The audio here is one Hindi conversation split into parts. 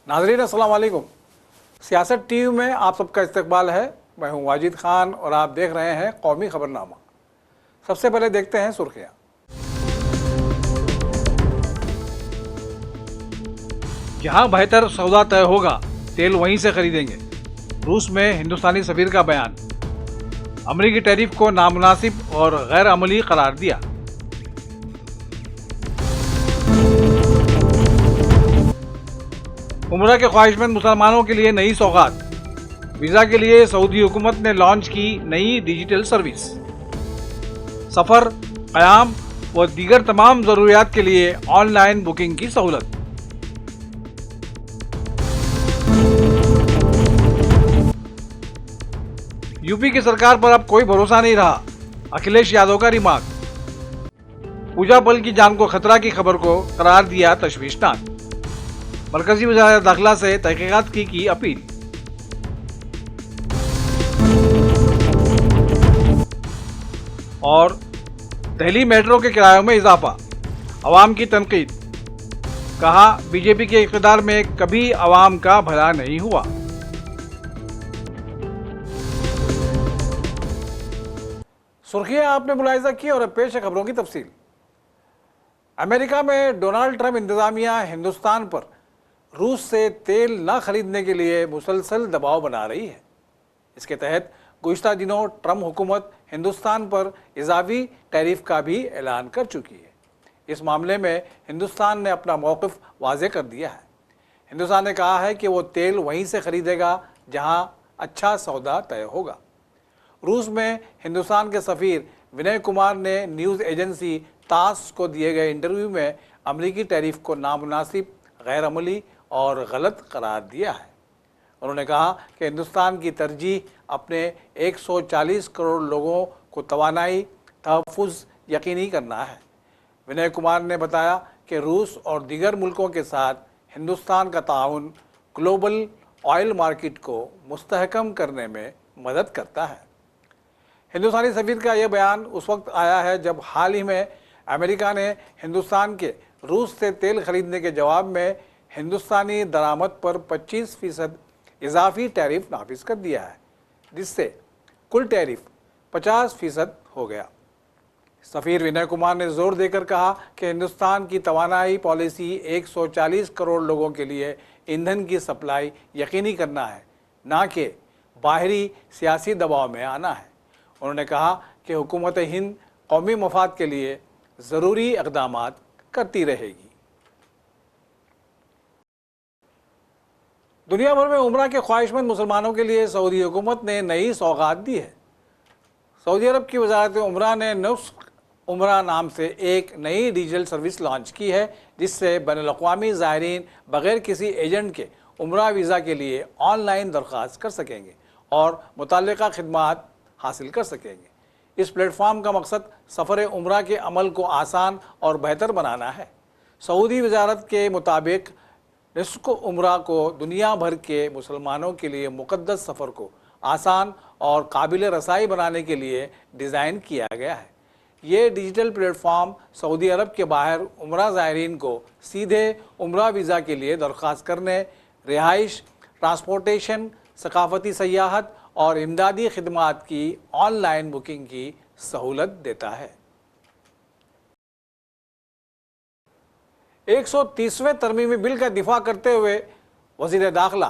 नाज़रीन अस्सलाम वालेकुम। सियासत टीवी में आप सबका इस्तकबाल है। मैं हूं वाजिद खान और आप देख रहे हैं कौमी खबरनामा। सबसे पहले देखते हैं सुर्खियां। जहां बेहतर सौदा तय होगा तेल वहीं से खरीदेंगे, रूस में हिंदुस्तानी सफीर का बयान। अमरीकी टैरिफ को नामुनासिब और गैर अमली करार दिया। उम्रा के ख्वाहिशमंद मुसलमानों के लिए नई सौगात। वीज़ा के लिए सऊदी हुकूमत ने लॉन्च की नई डिजिटल सर्विस। सफ़र, क़याम व दीगर तमाम ज़रूरियात के लिए ऑनलाइन बुकिंग की सहूलत। यूपी की सरकार पर अब कोई भरोसा नहीं रहा, अखिलेश यादव का रिमार्क। पूजा पल की जान को खतरा की खबर को करार दिया तशवीशनाक। मरकजी वज़ारत दाखिला से तहकीकात की अपील। और दिल्ली मेट्रो के किरायों में इजाफा, अवाम की तनकीद। कहा बीजेपी के इक़्तिदार में कभी अवाम का भला नहीं हुआ। सुर्खियां आपने मुलाहिजा की और अब पेश है खबरों की तफसील। अमेरिका में डोनाल्ड ट्रंप इंतजामिया हिंदुस्तान पर रूस से तेल न खरीदने के लिए मुसलसल दबाव बना रही है। इसके तहत गुज़िश्ता दिनों ट्रंप हुकूमत हिंदुस्तान पर इजाफी टैरिफ का भी ऐलान कर चुकी है। इस मामले में हिंदुस्तान ने अपना मौक़िफ़ वाज़ेह कर दिया है। हिंदुस्तान ने कहा है कि वो तेल वहीं से खरीदेगा जहां अच्छा सौदा तय होगा। रूस में हिंदुस्तान के सफ़ीर विनय कुमार ने न्यूज़ एजेंसी तास को दिए गए इंटरव्यू में अमरीकी टैरिफ को नामुनासिब, गैर अमली और गलत करार दिया है। उन्होंने कहा कि हिंदुस्तान की तरजीह अपने 140 करोड़ लोगों को तवानाई तहफ़्फ़ुज़ यकीनी करना है। विनय कुमार ने बताया कि रूस और दीगर मुल्कों के साथ हिंदुस्तान का ताउन ग्लोबल ऑयल मार्केट को मुस्तहकम करने में मदद करता है। हिंदुस्तानी सफ़ीर का यह बयान उस वक्त आया है जब हाल ही में अमेरिका ने हिंदुस्तान के रूस से तेल खरीदने के जवाब में हिंदुस्तानी दरामद पर 25% इजाफी टैरिफ नाफिज कर दिया है, जिससे कुल टैरिफ 50% हो गया। सफ़ीर विनय कुमार ने जोर देकर कहा कि हिंदुस्तान की तवानाई पॉलिसी 140 करोड़ लोगों के लिए ईंधन की सप्लाई यकीनी करना है, ना कि बाहरी सियासी दबाव में आना है। उन्होंने कहा कि हुकूमत हिंद कौमी मफाद के लिए ज़रूरी इक़दामात करती रहेगी। दुनिया भर में उम्रा के ख्वाहिशमंद मुसलमानों के लिए सऊदी हुकूमत ने नई सौगात दी है। सऊदी अरब की वज़ारत उम्रा ने नुस्ख उम्रा नाम से एक नई डिजिटल सर्विस लॉन्च की है, जिससे बैनुल-अक़वामी ज़ायरीन बग़ैर किसी एजेंट के उम्रा वीज़ा के लिए ऑनलाइन दरख्वास्त कर सकेंगे और मुतल्लिक़ा खिदमात हासिल कर सकेंगे। इस प्लेटफॉर्म का मकसद सफ़र उम्रा के अमल को आसान और बेहतर बनाना है। सऊदी वज़ारत के मुताबिक नुस्ख उम्रा को दुनिया भर के मुसलमानों के लिए मुक़द्दस सफ़र को आसान और काबिल रसाई बनाने के लिए डिज़ाइन किया गया है। ये डिजिटल प्लेटफॉर्म सऊदी अरब के बाहर उम्रा ज़ायरीन को सीधे उम्रा वीज़ा के लिए दरख्वास्त करने, रिहाइश, ट्रांसपोर्टेशन, सकाफ़ती सयाहत और इमदादी खिदमात की ऑनलाइन बुकिंग की सहूलत देता है। 130वें तरमीमी बिल का दिफा करते हुए वज़ीर दाखिला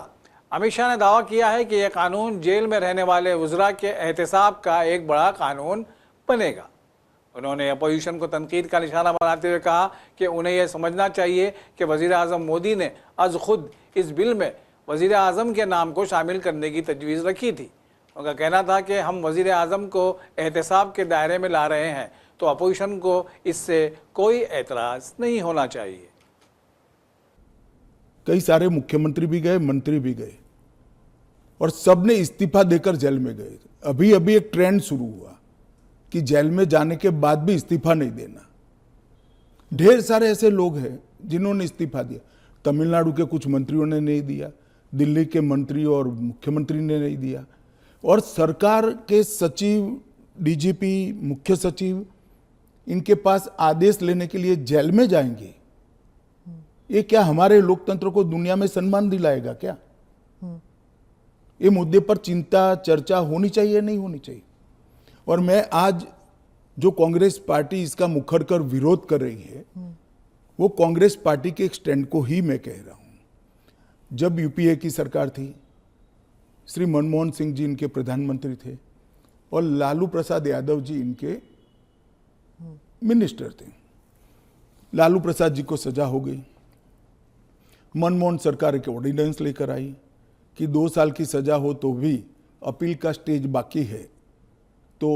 अमित शाह ने दावा किया है कि यह कानून जेल में रहने वाले वज़रा के एहतसाब का एक बड़ा कानून बनेगा। उन्होंने अपोजिशन को तनकीद का निशाना बनाते हुए कहा कि उन्हें यह समझना चाहिए कि वज़ीर आज़म मोदी ने अज़ खुद इस बिल में वज़ीर आज़म के नाम को शामिल करने की तजवीज़ रखी थी। उनका कहना था कि हम वज़ीर आज़म को एहतसाब के दायरे में ला रहे हैं, तो अपोजिशन को इससे कोई एतराज़ नहीं होना चाहिए। कई सारे मुख्यमंत्री भी गए, मंत्री भी गए और सब ने इस्तीफा देकर जेल में गए। अभी अभी एक ट्रेंड शुरू हुआ कि जेल में जाने के बाद भी इस्तीफा नहीं देना। ढेर सारे ऐसे लोग हैं जिन्होंने इस्तीफा दिया। तमिलनाडु के कुछ मंत्रियों ने नहीं दिया, दिल्ली के मंत्री और मुख्यमंत्री ने नहीं दिया, और सरकार के सचिव, डीजीपी, मुख्य सचिव इनके पास आदेश लेने के लिए जेल में जाएंगे। ये क्या हमारे लोकतंत्र को दुनिया में सम्मान दिलाएगा क्या? ये मुद्दे पर चिंता चर्चा होनी चाहिए, नहीं होनी चाहिए? और मैं आज जो कांग्रेस पार्टी इसका मुखर कर विरोध कर रही है, वो कांग्रेस पार्टी के एक स्टैंड को ही मैं कह रहा हूं। जब यूपीए की सरकार थी, श्री मनमोहन सिंह जी इनके प्रधानमंत्री थे और लालू प्रसाद यादव जी इनके मिनिस्टर थे। लालू प्रसाद जी को सजा हो गई। मनमोहन सरकार एक ऑर्डिनेंस लेकर आई कि 2 साल की सजा हो तो भी अपील का स्टेज बाकी है तो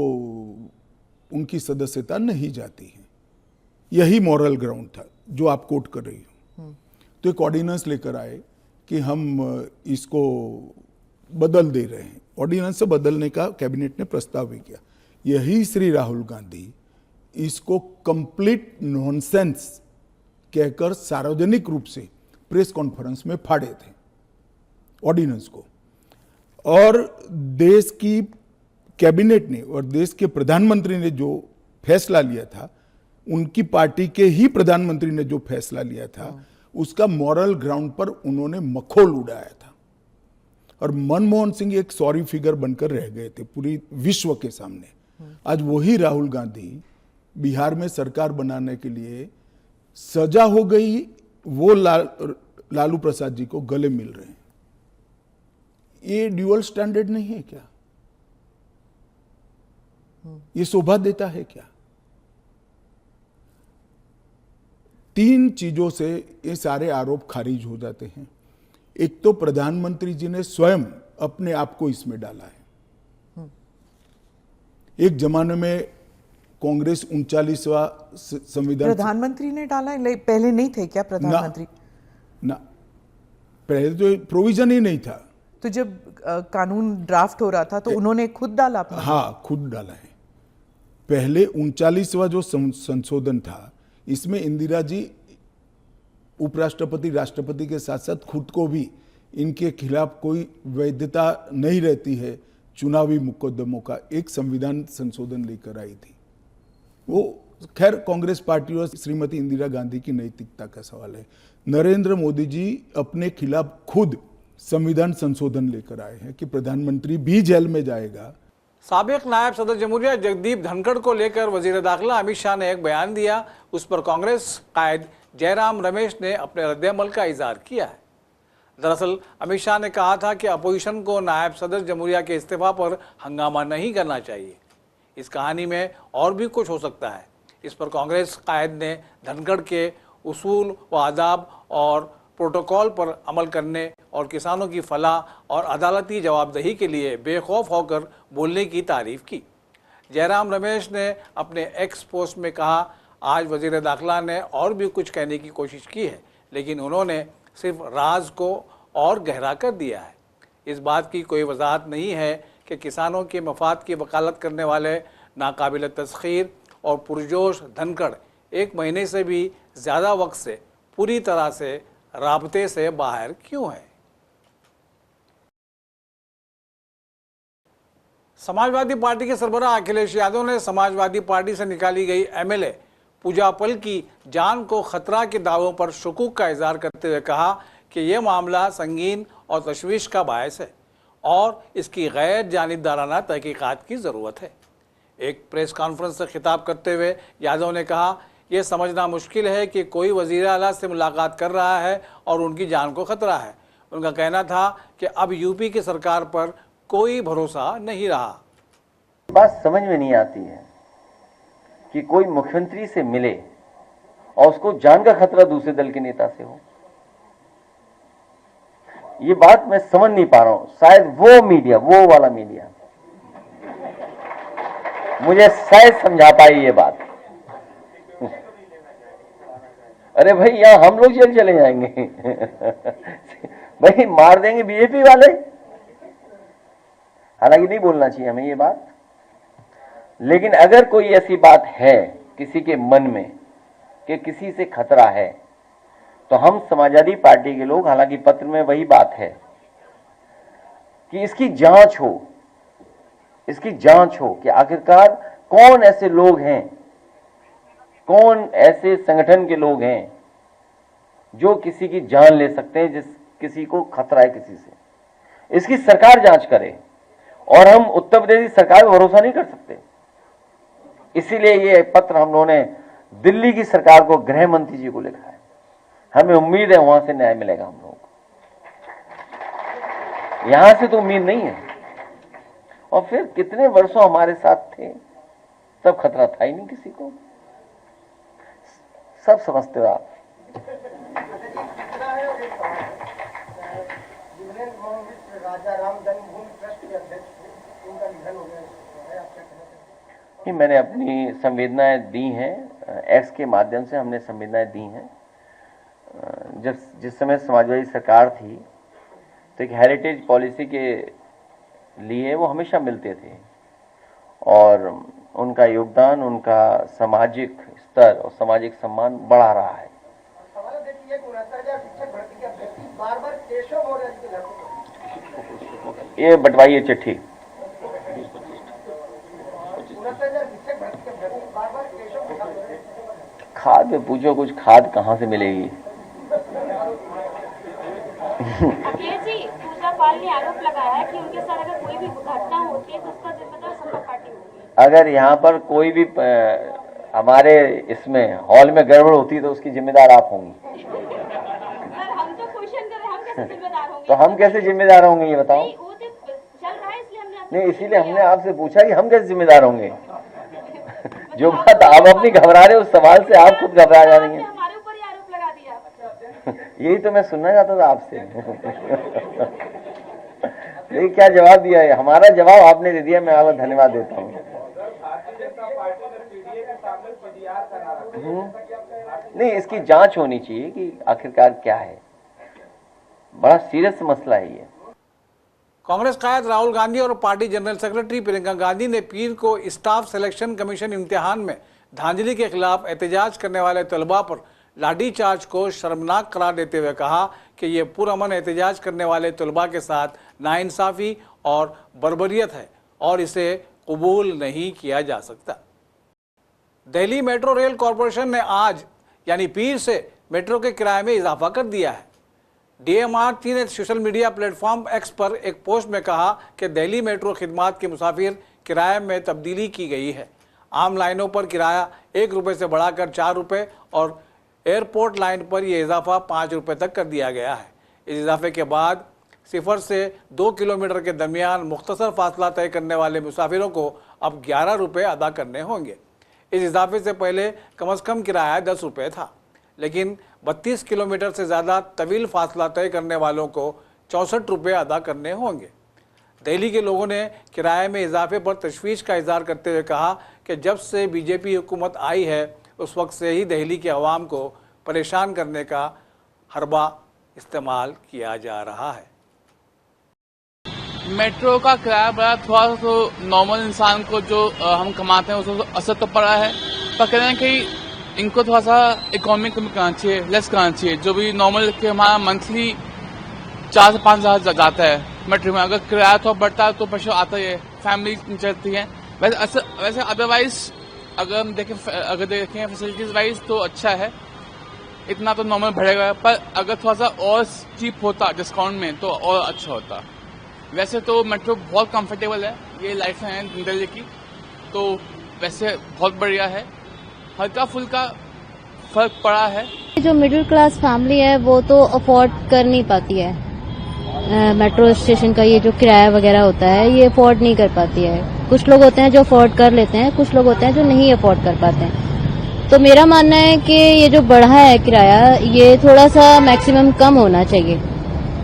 उनकी सदस्यता नहीं जाती है। यही मॉरल ग्राउंड था जो आप कोट कर रही हो। तो एक ऑर्डिनेंस लेकर आए कि हम इसको बदल दे रहे हैं। ऑर्डिनेंस से बदलने का कैबिनेट ने प्रस्ताव भी किया। यही श्री राहुल गांधी इसको कंप्लीट नॉनसेंस कहकर सार्वजनिक रूप से प्रेस कॉन्फ्रेंस में फाड़े थे ऑर्डिनेंस को। और देश की कैबिनेट ने और देश के प्रधानमंत्री ने जो फैसला लिया था, उनकी पार्टी के ही प्रधानमंत्री ने जो फैसला लिया था, उसका मॉरल ग्राउंड पर उन्होंने मखौल उड़ाया था। और मनमोहन सिंह एक सॉरी फिगर बनकर रह गए थे पूरी विश्व के सामने। आज वही राहुल गांधी बिहार में सरकार बनाने के लिए सजा हो गई, वो लालू प्रसाद जी को गले मिल रहे हैं। ये ड्यूअल स्टैंडर्ड नहीं है क्या? ये शोभा देता है क्या? 3 चीजों से ये सारे आरोप खारिज हो जाते हैं। एक तो प्रधानमंत्री जी ने स्वयं अपने आप को इसमें डाला है। एक जमाने में कांग्रेस 39वां संविधान, प्रधानमंत्री ने डाला है, पहले नहीं थे क्या प्रधानमंत्री? ना, पहले तो प्रोविजन ही नहीं था। तो जब कानून ड्राफ्ट हो रहा था तो उन्होंने खुद डाला अपना? हाँ, खुद डाला है। पहले 39वां जो संशोधन था, इसमें इंदिरा जी उपराष्ट्रपति राष्ट्रपति के साथ साथ खुद को भी इनके खिलाफ कोई वैधता नहीं रहती है चुनावी मुकदमों का एक संविधान संशोधन लेकर आई थी। वो खैर कांग्रेस पार्टी और श्रीमती इंदिरा गांधी की नैतिकता का सवाल है। नरेंद्र मोदी जी अपने खिलाफ खुद संविधान संशोधन लेकर आए हैं कि प्रधानमंत्री भी जेल में जाएगा। साबिक नायब सदर जमहूरिया जगदीप धनखड़ को लेकर वजीर दाखिला अमित शाह ने एक बयान दिया। उस पर कांग्रेस कायद जयराम रमेश ने अपने रद्द-ए-अमल का इजहार किया है। दरअसल अमित शाह ने कहा था कि अपोजिशन को नायब सदर जमहूरिया के इस्तीफा पर हंगामा नहीं करना चाहिए। इस कहानी में और भी कुछ हो सकता है। इस पर कांग्रेस कायद ने धनखड़ के उसूल व आदाब और प्रोटोकॉल पर अमल करने और किसानों की फलाह और अदालती जवाबदेही के लिए बेखौफ होकर बोलने की तारीफ की। जयराम रमेश ने अपने एक्स पोस्ट में कहा, आज वजीर दाखिला ने और भी कुछ कहने की कोशिश की है, लेकिन उन्होंने सिर्फ राज को और गहरा कर दिया है। इस बात की कोई वजाहत नहीं है कि किसानों के मफाद की वकालत करने वाले नाकाबिल तस्खीर और पुरजोश धनखड़ 1 महीने से भी ज़्यादा वक्त से पूरी तरह से राब्ते से बाहर क्यों है? समाजवादी पार्टी के सरबराह अखिलेश यादव ने समाजवादी पार्टी से निकाली गई एमएलए पूजा पल की जान को खतरा के दावों पर शुकूक का इजहार करते हुए कहा कि यह मामला संगीन और तशवीश का बायस है और इसकी गैर जानिबदाराना तहकीकात की ज़रूरत है। एक प्रेस कॉन्फ्रेंस से खिताब करते हुए यादव ने कहा, यह समझना मुश्किल है कि कोई वज़ीर आला से मुलाकात कर रहा है और उनकी जान को खतरा है। उनका कहना था कि अब यूपी की सरकार पर कोई भरोसा नहीं रहा। बात समझ में नहीं आती है कि कोई मुख्यमंत्री से मिले और उसको जान का खतरा दूसरे दल के नेता से हो। ये बात मैं समझ नहीं पा रहा हूं। शायद वो मीडिया, वो वाला मीडिया मुझे शायद समझा पाई ये बात। अरे भाई, यहां हम लोग जेल चले जाएंगे भाई, मार देंगे बीजेपी वाले। हालांकि नहीं बोलना चाहिए हमें ये बात, लेकिन अगर कोई ऐसी बात है किसी के मन में कि किसी से खतरा है, तो हम समाजवादी पार्टी के लोग, हालांकि पत्र में वही बात है कि इसकी जांच हो, इसकी जांच हो कि आखिरकार कौन ऐसे लोग हैं, कौन ऐसे संगठन के लोग हैं जो किसी की जान ले सकते हैं, जिस किसी को खतरा है किसी से, इसकी सरकार जांच करे। और हम उत्तर प्रदेश की सरकार पर भरोसा नहीं कर सकते, इसीलिए ये पत्र हम लोगों ने दिल्ली की सरकार को, गृह मंत्री जी को लिखा है। हमें उम्मीद है वहां से न्याय मिलेगा हम लोगों को, यहां से तो उम्मीद नहीं है। और फिर कितने वर्षों हमारे साथ थे, तब खतरा था ही नहीं किसी को, सब समझते हो आप। मैंने अपनी संवेदनाएं दी हैं, एक्स के माध्यम से हमने संवेदनाएं दी हैं। जिस समय समाजवादी सरकार थी तो एक हेरिटेज पॉलिसी के लिए वो हमेशा मिलते थे, और उनका योगदान, उनका सामाजिक स्तर और सामाजिक सम्मान बढ़ा रहा है। ये बंटवाइए चिट्ठी। खाद में पूछो, कुछ खाद कहाँ से मिलेगी? पूजा पाल ने आरोप लगाया है कि उनके साथ अगर कोई भी घटना होती है तो उसका जिम्मेदार सपा पार्टी होगी। अगर यहाँ पर कोई भी हमारे इसमें हॉल में गड़बड़ होती है तो उसकी जिम्मेदार आप होंगी। सर, हम तो क्वेश्चन कर रहे हैं, हम कैसे जिम्मेदार होंगे? तो हम कैसे जिम्मेदार होंगे ये बताओ? नहीं, वो तो चल रहा है इसलिए हमने नहीं, इसीलिए हमने आपसे पूछा कि हम कैसे जिम्मेदार होंगे। जो बात आप अपनी घबरा रहे हो, उस सवाल से आप खुद घबरा जा रही हैं। हमारे ऊपर ही आरोप लगा दिया। यही तो मैं सुनना चाहता था आपसे। लेकिन क्या जवाब दिया है? हमारा जवाब आपने दे दिया, मैं आपको धन्यवाद देता हूँ। नहीं, इसकी जांच होनी चाहिए कि आखिरकार क्या है, बड़ा सीरियस मसला है ये। कांग्रेस कायद राहुल गांधी और party general secretary Priyanka Gandhi ने पीर को स्टाफ सिलेक्शन कमीशन इम्तिहान में धांधली के खिलाफ एहतजाज करने वाले तलबा पर लाठीचार्ज को शर्मनाक करार देते हुए कहा कि ये पुरअमन एहतजाज करने वाले तलबा के साथ नाइंसाफ़ी और बर्बरियत है और इसे कबूल नहीं किया जा सकता। दिल्ली मेट्रो रेल कॉरपोरेशन ने आज यानी पीर से मेट्रो के किराए में इजाफा कर दिया है। DMRC ने सोशल मीडिया प्लेटफॉर्म एक्स पर एक पोस्ट में कहा कि दिल्ली मेट्रो खिदमात के मुसाफिर किराए में तब्दीली की गई है। आम लाइनों पर किराया 1 रुपये से बढ़ाकर 4 रुपये और एयरपोर्ट लाइन पर यह इजाफा 5 रुपये तक कर दिया गया है। इस इजाफे के बाद 0 से 2 किलोमीटर के दरमियान मुख्तसर फासला तय करने वाले मुसाफिरों को अब 11 रुपये अदा करने होंगे। इस इजाफे से पहले कम से कम किराया 10 रुपये था, लेकिन 32 किलोमीटर से ज़्यादा तवील फासला तय करने वालों को 64 रुपये अदा करने होंगे। दिल्ली के लोगों ने किराए में इजाफे पर तशवीश का इजहार करते हुए कहा कि जब से बीजेपी हुकूमत आई है उस वक्त से ही दिल्ली के अवाम को परेशान करने का हरबा इस्तेमाल किया जा रहा है। मेट्रो का किराया बढ़ा, थोड़ा सा तो नॉर्मल इंसान को जो हम कमाते हैं उसको असर तो पड़ा है, पर कह रहे हैं कि इनको थोड़ा सा इकोनॉमिक कम करना चाहिए, लेस करना चाहिए। जो भी नॉर्मल के हमारा मंथली 4 से 5 हज़ार जाता है मेट्रो में, अगर किराया थोड़ा बढ़ता है तो प्रेशर आता ही है, फैमिली चलती है। वैसे अदरवाइज अगर देखें फैसिलिटीज वाइज तो अच्छा है, इतना तो नॉर्मल बढ़ेगा, पर अगर थोड़ा सा और चीप होता डिस्काउंट में तो और अच्छा होता। वैसे तो मेट्रो बहुत कंफर्टेबल है, ये लाइफ है दिल्ली की, तो वैसे बहुत बढ़िया है, हल्का फुल्का फर्क पड़ा है। जो मिडिल क्लास फैमिली है वो तो अफोर्ड कर नहीं पाती है, मेट्रो स्टेशन का ये जो किराया वगैरह होता है ये अफोर्ड नहीं कर पाती है। कुछ लोग होते हैं जो अफोर्ड कर लेते हैं, कुछ लोग होते हैं जो नहीं अफोर्ड कर पाते हैं। तो मेरा मानना है कि ये जो बढ़ा है किराया, ये थोड़ा सा मैक्सिमम कम होना चाहिए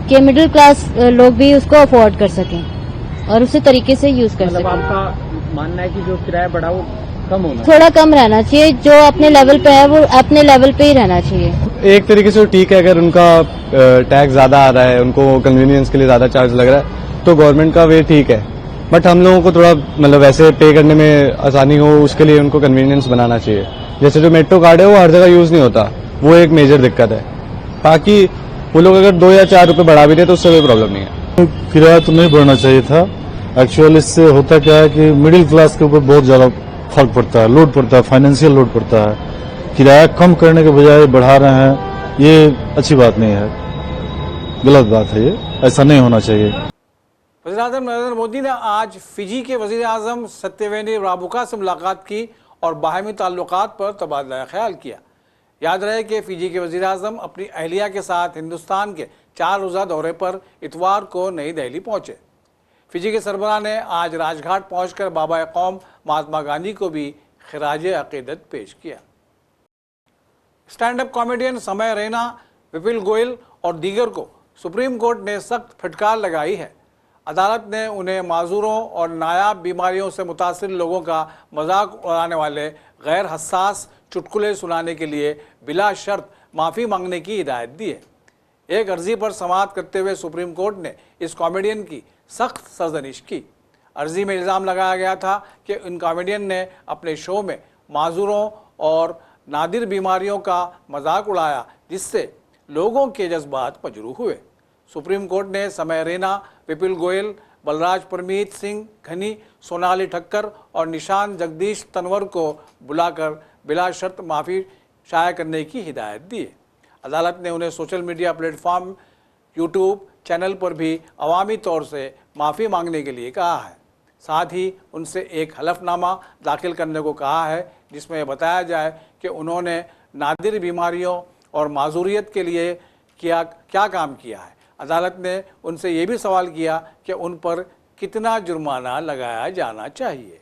कि मिडिल क्लास लोग भी उसको अफोर्ड कर सकें और उसी तरीके से यूज कर सकें। आपका मानना है कि जो किराया बढ़ा वो कम होना, थोड़ा कम रहना चाहिए, जो अपने लेवल पे है वो अपने लेवल पे ही रहना चाहिए। एक तरीके से ठीक है, अगर उनका टैक्स ज्यादा आ रहा है, उनको कन्वीनियंस के लिए ज्यादा चार्ज लग रहा है तो गवर्नमेंट का वे ठीक है, बट हम लोगों को थोड़ा मतलब वैसे पे करने में आसानी हो उसके लिए उनको कन्वीनियंस बनाना चाहिए। जैसे जो मेट्रो कार्ड है वो हर जगह यूज नहीं होता, वो एक मेजर दिक्कत है। बाकी वो लोग अगर 2 या 4 रुपए बढ़ा भी दे तो उससे कोई प्रॉब्लम नहीं है। किराया तो नहीं बढ़ना चाहिए था। एक्चुअल इससे होता क्या है कि मिडिल क्लास के ऊपर बहुत ज्यादा फर्क पड़ता है, लोड पड़ता है, फाइनेंशियल लोड पड़ता है। किराया कम करने के बजाय बढ़ा रहे हैं ये अच्छी बात नहीं है, गलत बात है, ये ऐसा नहीं होना चाहिए। वज़ीर-ए-आज़म नरेंद्र मोदी ने आज फिजी के वज़ीर-ए-आज़म सत्यवेनी राबुका से मुलाकात की और बाहमी ताल्लुकात पर तबादला ख्याल किया। याद रहे कि फिजी के वज़ीर-ए-आज़म अपनी अहलिया के साथ हिंदुस्तान के 4 रोज़ा दौरे पर इतवार को नई दिल्ली पहुँचे। फिजी के सरबराह ने आज राजघाट पहुँचकर बाबा कौम महात्मा गांधी को भी खिराज अकीदत पेश किया। स्टैंड अप कॉमेडियन समय रैना, विपुल गोयल और दीगर को सुप्रीम कोर्ट ने सख्त फटकार लगाई है। अदालत ने उन्हें माजूरों और नायाब बीमारियों से मुतासिर लोगों का मजाक उड़ाने वाले गैर हसास चुटकुले सुनाने के लिए बिला शर्त माफ़ी मांगने की हिदायत दी है। एक अर्जी पर समाअत करते हुए सुप्रीम कोर्ट ने इस कॉमेडियन की सख्त सरजनिश की। अर्जी में इल्ज़ाम लगाया गया था कि इन कॉमेडियन ने अपने शो में माजूरों और नादिर बीमारियों का मजाक उड़ाया, जिससे लोगों के जज्बात मजरूह हुए। सुप्रीम कोर्ट ने समय रैना, विपुल गोयल, बलराज परमीत सिंह घनी, सोनाली ठक्कर और निशान जगदीश तनवर को बुलाकर बिला शर्त माफ़ी शाया करने की हिदायत दी है। अदालत ने उन्हें social media platform YouTube channel पर भी अवामी तौर से माफ़ी मांगने के लिए कहा है। साथ ही उनसे एक हलफनामा दाखिल करने को कहा है, जिसमें बताया जाए कि उन्होंने नादिर बीमारियों और माजूरियत के लिए क्या काम किया है। अदालत ने उनसे ये भी सवाल किया कि उन पर कितना जुर्माना लगाया जाना चाहिए।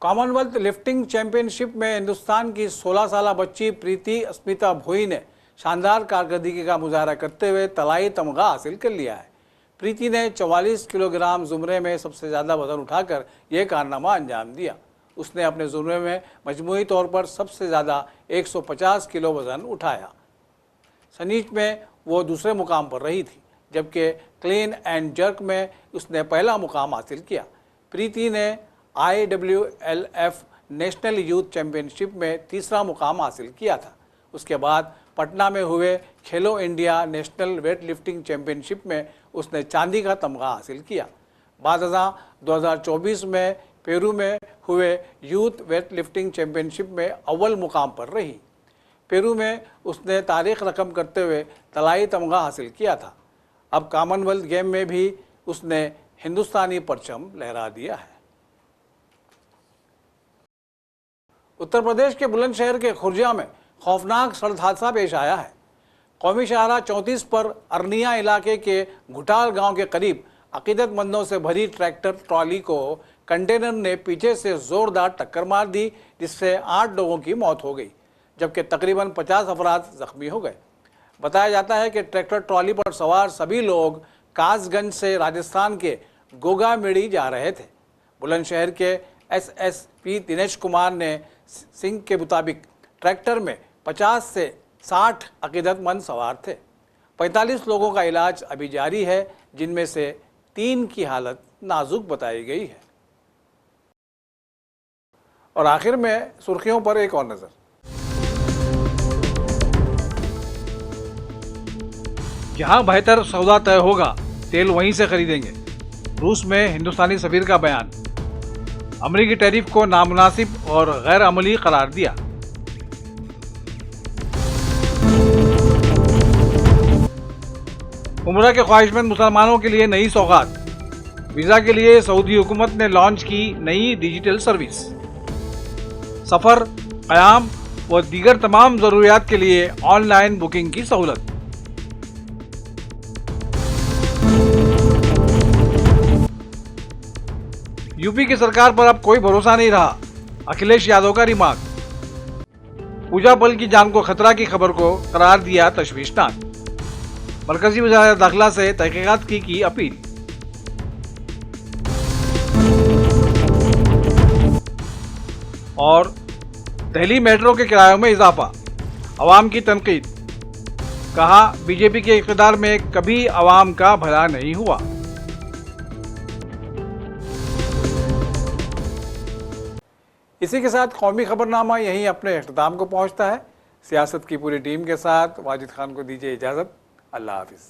कॉमनवेल्थ लिफ्टिंग चैंपियनशिप में हिंदुस्तान की 16 साला बच्ची प्रीति अस्मिता भोई ने शानदार कारकर्दगी का मुजाहरा करते हुए तलाई तमगा हासिल कर लिया है। प्रीति ने 44 किलोग्राम जुमरे में सबसे ज़्यादा वजन उठाकर यह कारनामा अंजाम दिया। उसने अपने जुमरे में मजमूई तौर पर सबसे ज़्यादा 150 किलो वज़न उठाया। सनीच में वो दूसरे मुकाम पर रही थी, जबकि क्लीन एंड जर्क में उसने पहला मुकाम हासिल किया। प्रीति ने IWLF नेशनल यूथ चैम्पियनशिप में तीसरा मुकाम हासिल किया था। उसके बाद पटना में हुए खेलो India national weight lifting championship में उसने चांदी का तमगा हासिल किया। बाद 2024 में पेरू में हुए यूथ वेट लिफ्टिंग चैम्पियनशिप में अव्वल मुकाम पर रही। पेरू में उसने तारीख रकम करते हुए तलाई तमगा हासिल किया था। अब कॉमनवेल्थ गेम में भी उसने हिंदुस्तानी परचम लहरा दिया है। उत्तर प्रदेश के बुलंदशहर के खुर्जा में खौफनाक सड़क हादसा पेश आया है। कौमी शाहराह 34 पर अरनिया इलाके के घुटाल गांव के करीब अकीदतमंदों से भरी ट्रैक्टर ट्रॉली को कंटेनर ने पीछे से जोरदार टक्कर मार दी, जिससे 8 लोगों की मौत हो गई, जबकि तकरीबन 50 अफराद जख्मी हो गए। बताया जाता है कि ट्रैक्टर ट्रॉली पर सवार सभी लोग कासगंज से राजस्थान के गोगामेड़ी जा रहे थे। बुलंदशहर के SSP दिनेश कुमार ने सिंह के मुताबिक ट्रैक्टर में 50 से 60 अकीदतमंद सवार थे। 45 लोगों का इलाज अभी जारी है, जिनमें से 3 की हालत नाजुक बताई गई है। और आखिर में सुर्खियों पर एक और नज़र। जहां बेहतर सौदा तय होगा, तेल वहीं से खरीदेंगे। रूस में हिंदुस्तानी सफीर का बयान। अमरीकी टैरिफ को नामुनासिब और गैर अमली करार दिया। उम्रा के ख्वाहिशमंद मुसलमानों के लिए नई सौगात। वीज़ा के लिए सऊदी हुकूमत ने लॉन्च की नई डिजिटल सर्विस। सफ़र, क़याम व दीगर तमाम ज़रूरियात के लिए ऑनलाइन बुकिंग की सहूलत। यूपी की सरकार पर अब कोई भरोसा नहीं रहा, अखिलेश यादव का रिमार्क। पूजा पल की जान को खतरा की खबर को करार दिया तशवीशनाक। मरकजी वज़ारत दाखिला से तहकीकात की अपील। और दिल्ली मेट्रो के किरायों में इजाफा, अवाम की तनकीद। कहा, बीजेपी के इक़्तिदार में कभी अवाम का भला नहीं हुआ। इसी के साथ कौमी खबरनामा यहीं अपने इख्तिताम को पहुंचता है। सियासत की पूरी टीम के साथ वाजिद खान को दीजिए इजाज़त। अल्लाह हाफिज़।